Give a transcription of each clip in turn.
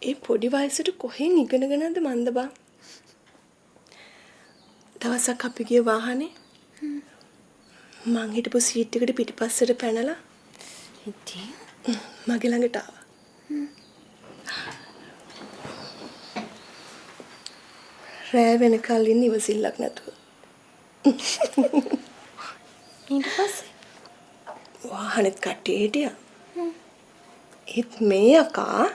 ඒ පොඩි වයසට කොහෙන් ඉගෙනගෙනද මන්ද බං? දවසක් අපි ගිය වාහනේ මං හිටපු සීට් එකට පිටිපස්සට පැනලා ඉතින් මගේ ළඟට ආවා. රෑ වෙනකල් ඉන්න ඉවසිල්ලක් නැතුව. ඊට පස්සේ වාහනෙත් කට්ටිය හිටියා. ඒත් මේ අකා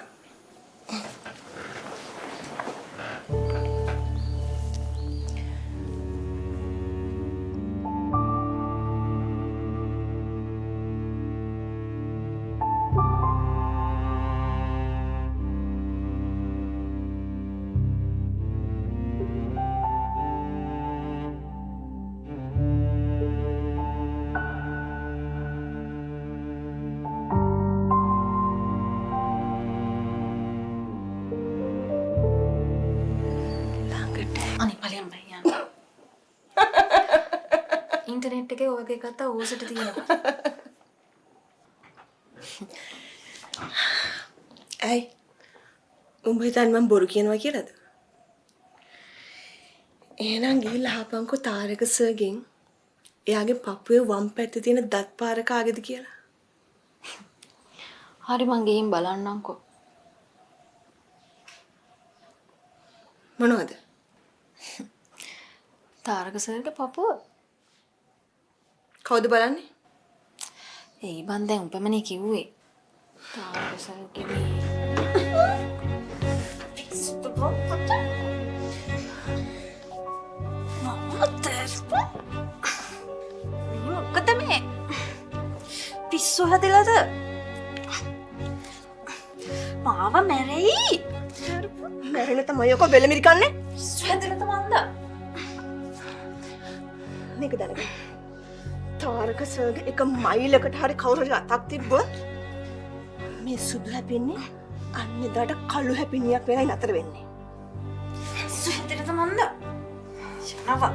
අනේ ඵලයන් බයි යන්න. ඉන්ටර්නෙට් එකේ ඔය වගේ කතා ඕසට තියෙනවා. ඇයි උඹ හිතන්නේ මම බොරු කියනවා කියලාද? එහෙනම් ගිහිල්ලා අහපන්කෝ තාරක සර්ගෙන් එයාගේ පපුවේ වම් පැත්තේ තියෙන දත් පාර කාගේද කියලා. හරි මං ගිහින් බලන්නම්කෝ. මොනවද? තාරක සර්ගේ පපුව. කවුද බලන්නේ? ඒ බන් දැන් උපමනේ කිව්වේ. තාරක සර්ගේ මේ මොකද මේ පිස්සු හැදලාද? මාව මැරෙයි. මැරෙන්න තමයි ඔක බෙලමිරි කන්නේ. පිස්සු හැදලාද මන්ද? මේක දැනගන්න. තාරක සර්ගේ එක මයිලකට හරි කවුරු හරි අතක් තිබ්බොත් මේ සුදු හැපෙන්නේ අන්නේදාට කළු හැපිනියක් වෙනයි නතර වෙන්නේ. පිස්සු හැදලාද මන්ද? යනවා.